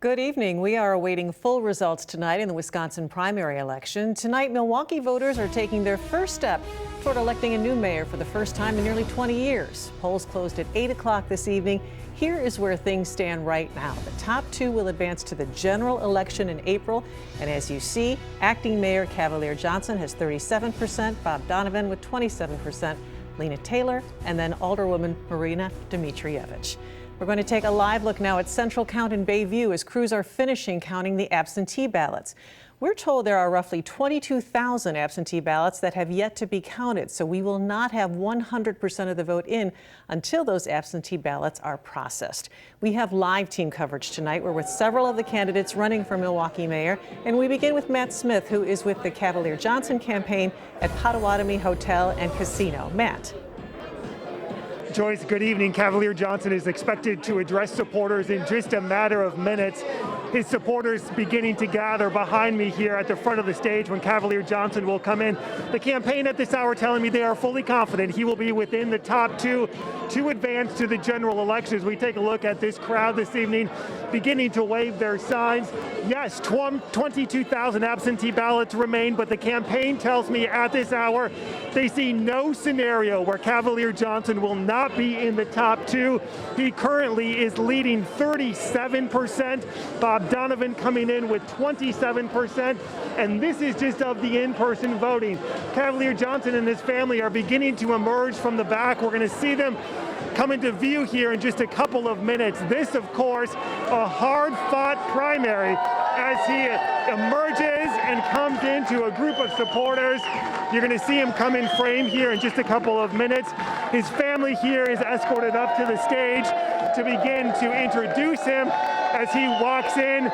Good evening. We are awaiting full results tonight in the Wisconsin primary election. Tonight, Milwaukee voters are taking their first step toward electing a new mayor for the first time in nearly 20 years. Polls closed at 8 o'clock this evening. Here is where things stand right now. The top two will advance to the general election in April. And as you see, acting Mayor Cavalier Johnson has 37%, Bob Donovan with 27%, Lena Taylor, and then Alderwoman Marina Dmitrievich. We're going to take a live look now at Central Count in Bayview as crews are finishing counting the absentee ballots. We're told there are roughly 22,000 absentee ballots that have yet to be counted, so we will not have 100% of the vote in until those absentee ballots are processed. We have live team coverage tonight. We're with several of the candidates running for Milwaukee mayor, and we begin with Matt Smith, who is with the Cavalier Johnson campaign at Potawatomi Hotel and Casino. Matt. Joyce, good evening. Cavalier Johnson is expected to address supporters in just a matter of minutes. His supporters beginning to gather behind me here at the front of the stage when Cavalier Johnson will come in. The campaign at this hour telling me they are fully confident he will be within the top two to advance to the general elections. We take a look at this crowd this evening beginning to wave their signs. Yes, 22,000 absentee ballots remain, but the campaign tells me at this hour they see no scenario where Cavalier Johnson will not be in the top two. He currently is leading 37%. Bob Donovan coming in with 27%, and this is just of the in-person voting. Cavalier Johnson and his family are beginning to emerge from the back. We're going to see them come into view here in just a couple of minutes. This, of course, a hard-fought primary as he emerges and comes into a group of supporters. You're going to see him come in frame here in just a couple of minutes. His family here is escorted up to the stage to begin to introduce him as he walks in.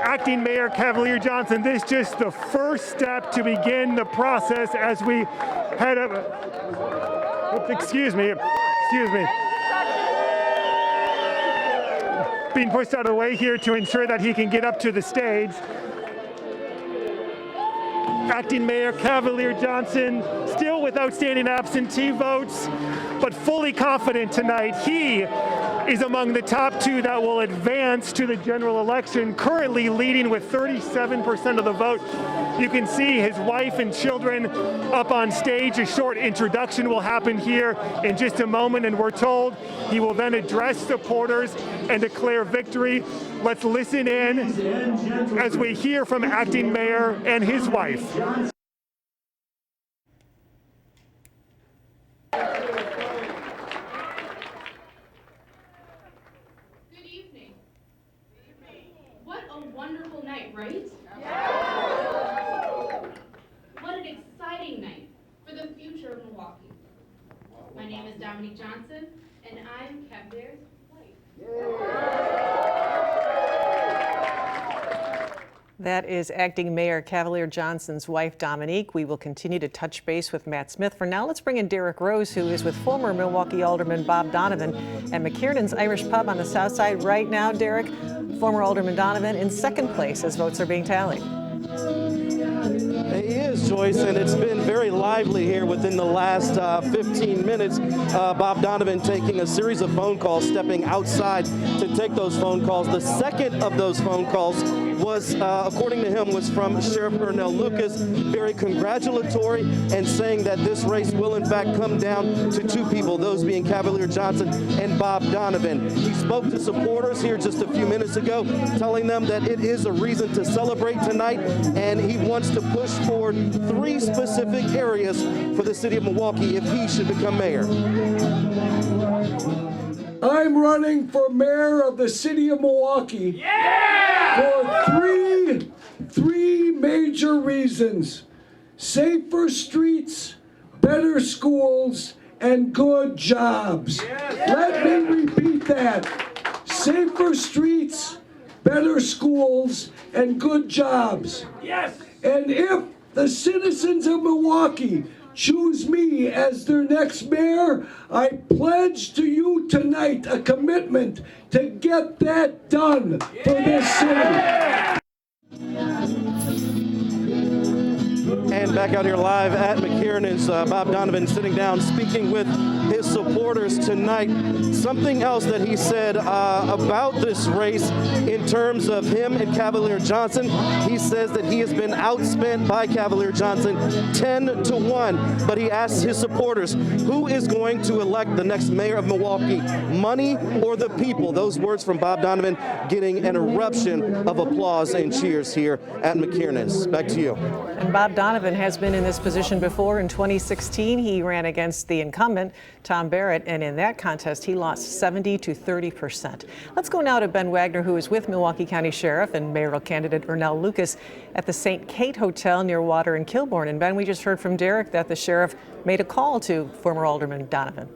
Acting Mayor Cavalier Johnson, this is just the first step to begin the process as we head up. Excuse me. Being pushed out of the way here to ensure that he can get up to the stage. Acting Mayor Cavalier Johnson, still with outstanding absentee votes, but fully confident tonight he is among the top two that will advance to the general election, currently leading with 37% of the vote. You can see his wife and children up on stage. A short introduction will happen here in just a moment, and we're told he will then address supporters and declare victory. Let's listen in as we hear from acting mayor and his wife. Wonderful night, right? Yeah. What an exciting night for the future of Milwaukee. My name is Dominique Johnson, and I'm Cavalier's wife. That is acting Mayor Cavalier Johnson's wife, Dominique. We will continue to touch base with Matt Smith. For now, let's bring in Derek Rose, who is with former Milwaukee Alderman Bob Donovan at McKiernan's Irish Pub on the south side. Right now, Derek, former Alderman Donovan in second place as votes are being tallied. He is, Joyce, and it's been very lively here within the last 15 minutes. Bob Donovan taking a series of phone calls, stepping outside to take those phone calls. The second of those phone calls was, according to him, was from Sheriff Ernell Lucas, very congratulatory and saying that this race will in fact come down to two people, those being Cavalier Johnson and Bob Donovan. He spoke to supporters here just a few minutes ago, telling them that it is a reason to celebrate tonight, and he wants to push forward three specific areas for the city of Milwaukee if he should become mayor. I'm running for mayor of the city of Milwaukee for three major reasons: safer streets, better schools, and good jobs. Let me repeat that: safer streets, better schools, and good jobs. Yes. And if the citizens of Milwaukee choose me as their next mayor, I pledge to you tonight a commitment to get that done for this city. And back out here live at McKiernan's, Bob Donovan sitting down, speaking with his supporters tonight. Something else that he said about this race in terms of him and Cavalier Johnson, he says that he has been outspent by Cavalier Johnson 10-1, but he asks his supporters, who is going to elect the next mayor of Milwaukee, money or the people? Those words from Bob Donovan getting an eruption of applause and cheers here at McKiernan's. Back to you. And Bob Donovan has been in this position before. In 2016, he ran against the incumbent, Tom Barrett, and in that contest, he lost 70 to 30%. Let's go now to Ben Wagner, who is with Milwaukee County Sheriff and mayoral candidate Ernell Lucas at the St. Kate Hotel near Water and Kilbourne. And Ben, we just heard from Derek that the sheriff made a call to former Alderman Donovan.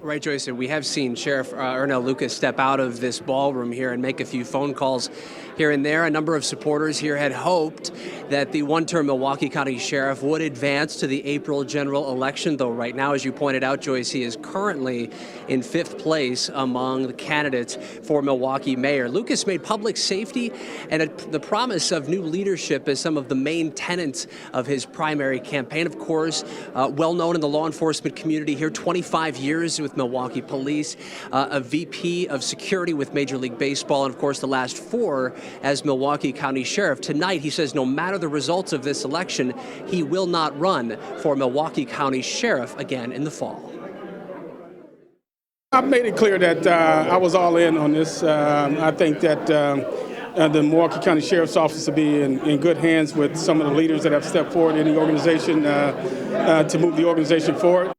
Right, Joyce, and we have seen Sheriff Ernell Lucas step out of this ballroom here and make a few phone calls here and there. A number of supporters here had hoped that the one-term Milwaukee County Sheriff would advance to the April general election, though right now, as you pointed out, Joyce, he is currently in 5th place among the candidates for Milwaukee mayor. Lucas made public safety and the promise of new leadership as some of the main tenets of his primary campaign. Of course, well known in the law enforcement community here, 25 years with Milwaukee Police, a VP of security with Major League Baseball, and of course the last 4 as Milwaukee County Sheriff. Tonight, he says no matter the results of this election, he will not run for Milwaukee County Sheriff again in the fall. I've made it clear that I was all in on this. I think that the Milwaukee County Sheriff's Office will be in good hands with some of the leaders that have stepped forward in the organization to move the organization forward.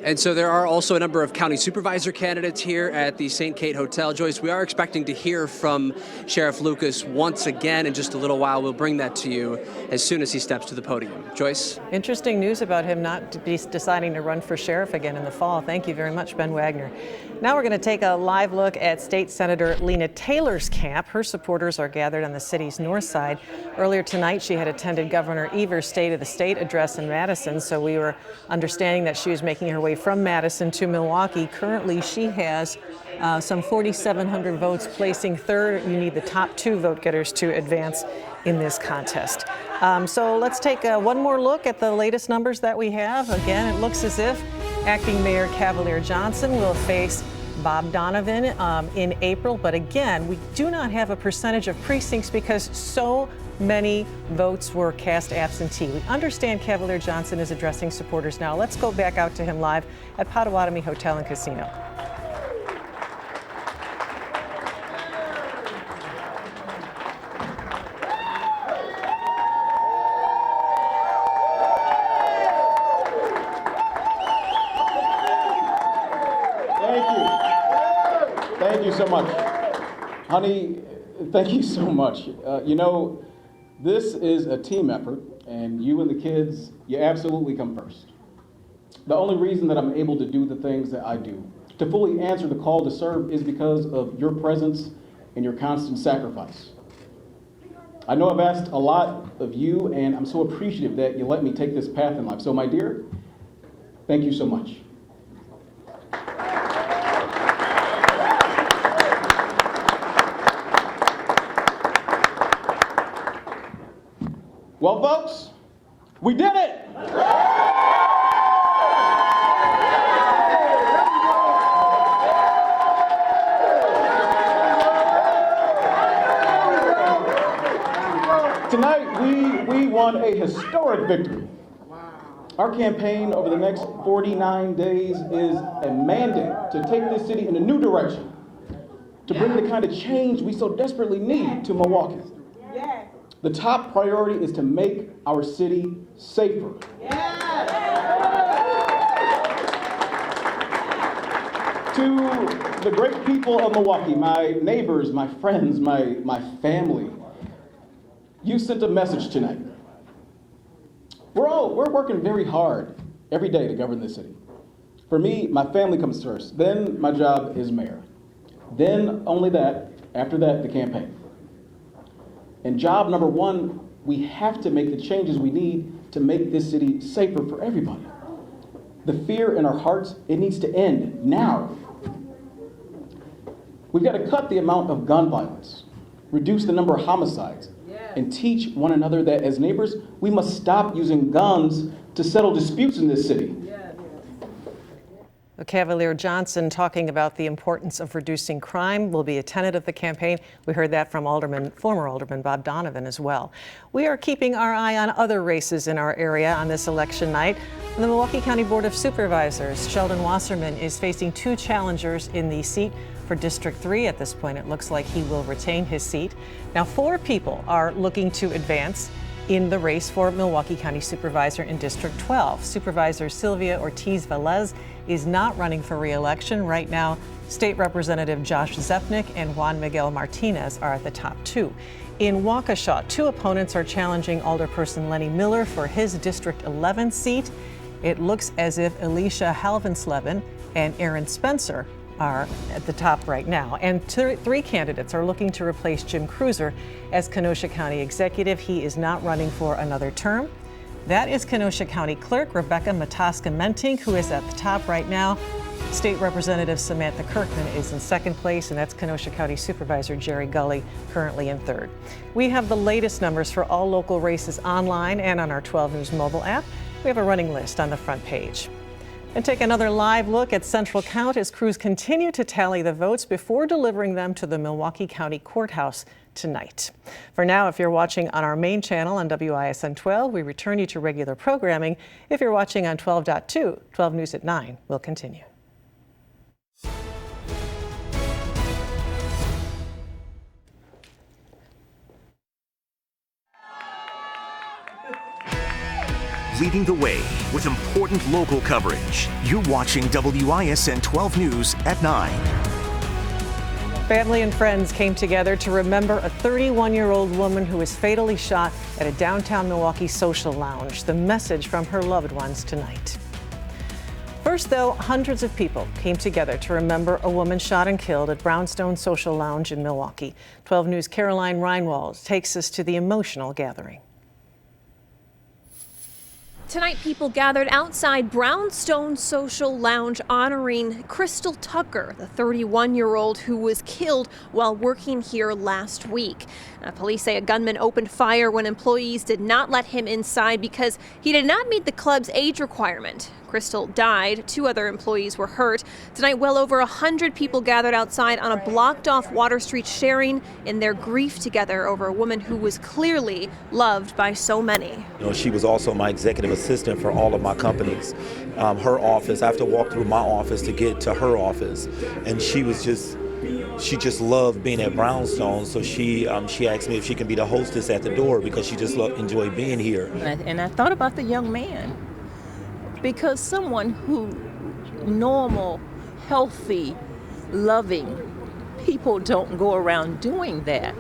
And so there are also a number of county supervisor candidates here at the St. Kate Hotel. Joyce, we are expecting to hear from Sheriff Lucas once again in just a little while. We'll bring that to you as soon as he steps to the podium. Joyce? Interesting news about him not deciding to run for sheriff again in the fall. Thank you very much, Ben Wagner. Now we're going to take a live look at State Senator Lena Taylor's camp. Her supporters are gathered on the city's north side. Earlier tonight, she had attended Governor Evers' State of the State address in Madison, so we were understanding that she was making her way from Madison to Milwaukee. Currently, she has some 4,700 votes, placing third. You need the top 2 vote getters to advance in this contest. So let's take one more look at the latest numbers that we have. Again, it looks as if Acting Mayor Cavalier Johnson will face Bob Donovan in April. But again, we do not have a percentage of precincts because so many votes were cast absentee. We understand Cavalier Johnson is addressing supporters now. Let's go back out to him live at Potawatomi Hotel and Casino. Thank you so much. Honey, thank you so much. You know, this is a team effort, and you and the kids, you absolutely come first. The only reason that I'm able to do the things that I do, to fully answer the call to serve, is because of your presence and your constant sacrifice. I know I've asked a lot of you, and I'm so appreciative that you let me take this path in life. So, my dear, thank you so much. Well, folks, we did it! Tonight, we won a historic victory. Our campaign over the next 49 days is a mandate to take this city in a new direction, to bring the kind of change we so desperately need to Milwaukee. The top priority is to make our city safer. To the great people of Milwaukee, my neighbors, my friends, my family, you sent a message tonight. We're working very hard every day to govern this city. For me, my family comes first. Then my job is mayor. Then only that, after that, the campaign. And job number 1, we have to make the changes we need to make this city safer for everybody. The fear in our hearts, it needs to end now. We've got to cut the amount of gun violence, reduce the number of homicides, and teach one another that as neighbors, we must stop using guns to settle disputes in this city. Cavalier Johnson talking about the importance of reducing crime will be a tenet of the campaign. We heard that from former Alderman Bob Donovan as well. We are keeping our eye on other races in our area on this election night. The Milwaukee County Board of Supervisors, Sheldon Wasserman, is facing two challengers in the seat for District 3. At this point, it looks like he will retain his seat. Now, 4 people are looking to advance in the race for Milwaukee County Supervisor in District 12. Supervisor Sylvia Ortiz-Velez is not running for re-election. Right now, State Representative Josh Zepnick and Juan Miguel Martinez are at the top 2. In Waukesha, 2 opponents are challenging Alderperson Lenny Miller for his District 11 seat. It looks as if Alicia Halvensleben and Aaron Spencer are at the top right now. And 3 candidates are looking to replace Jim Cruiser as Kenosha County Executive. He is not running for another term. That is Kenosha County Clerk Rebecca Mataska-Mentink, who is at the top right now. State Representative Samantha Kirkman is in second place, and that's Kenosha County Supervisor Jerry Gully currently in third. We have the latest numbers for all local races online and on our 12 News mobile app. We have a running list on the front page. And take another live look at Central Count as crews continue to tally the votes before delivering them to the Milwaukee County Courthouse tonight. For now, if you're watching on our main channel on WISN 12, we return you to regular programming. If you're watching on 12.2, 12 News at 9 will continue. Leading the way with important local coverage. You're watching WISN 12 News at 9. Family and friends came together to remember a 31-year-old woman who was fatally shot at a downtown Milwaukee social lounge. The message from her loved ones tonight. First, though, hundreds of people came together to remember a woman shot and killed at Brownstone Social Lounge in Milwaukee. 12 News' Caroline Reinwald takes us to the emotional gathering. Tonight, people gathered outside Brownstone Social Lounge honoring Crystal Tucker, the 31-year-old who was killed while working here last week. Police say a gunman opened fire when employees did not let him inside because he did not meet the club's age requirement. Crystal died. 2 other employees were hurt. Tonight, well over 100 people gathered outside on a blocked-off Water Street, sharing in their grief together over a woman who was clearly loved by so many. You know, she was also my executive assistant for all of my companies. Her office, I have to walk through my office to get to her office, and she just loved being at Brownstone. So she asked me if she can be the hostess at the door because she just enjoyed being here. And I thought about the young man. Because someone who normal, healthy, loving people don't go around doing that.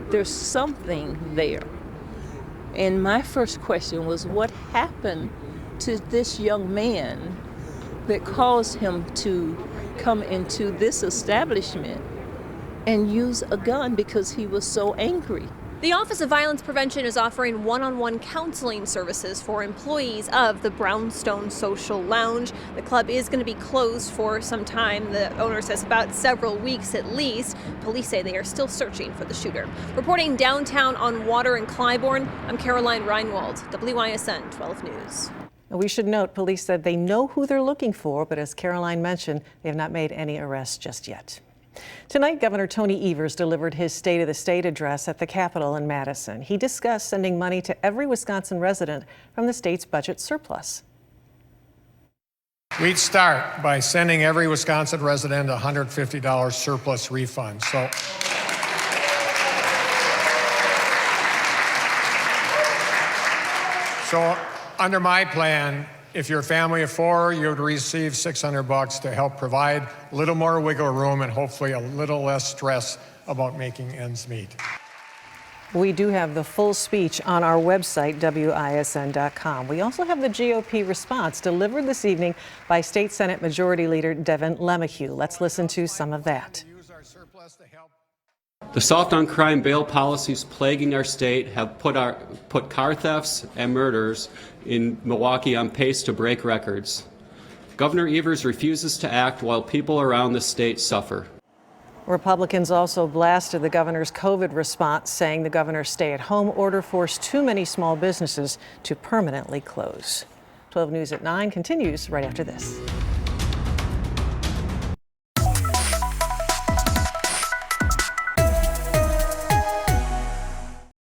There's something there. And my first question was, what happened to this young man that caused him to come into this establishment and use a gun because he was so angry? The Office of Violence Prevention is offering one-on-one counseling services for employees of the Brownstone Social Lounge. The club is going to be closed for some time. The owner says about several weeks at least. Police say they are still searching for the shooter. Reporting downtown on Water in Clybourne, I'm Caroline Reinwald, WISN 12 News. We should note police said they know who they're looking for, but as Caroline mentioned, they have not made any arrests just yet. Tonight, Governor Tony Evers delivered his State of the State address at the Capitol in Madison. He discussed sending money to every Wisconsin resident from the state's budget surplus. We'd start by sending every Wisconsin resident a $150 surplus refund. So under my plan, if you're a family of 4, you would receive $600 to help provide a little more wiggle room and hopefully a little less stress about making ends meet. We do have the full speech on our website, WISN.com. We also have the GOP response delivered this evening by State Senate Majority Leader Devin LeMahieu. Let's listen to some of that. The soft on crime bail policies plaguing our state have put car thefts and murders in Milwaukee on pace to break records. Governor Evers refuses to act while people around the state suffer. Republicans also blasted the governor's COVID response, saying the governor's stay-at-home order forced too many small businesses to permanently close. 12 News at 9 continues right after this.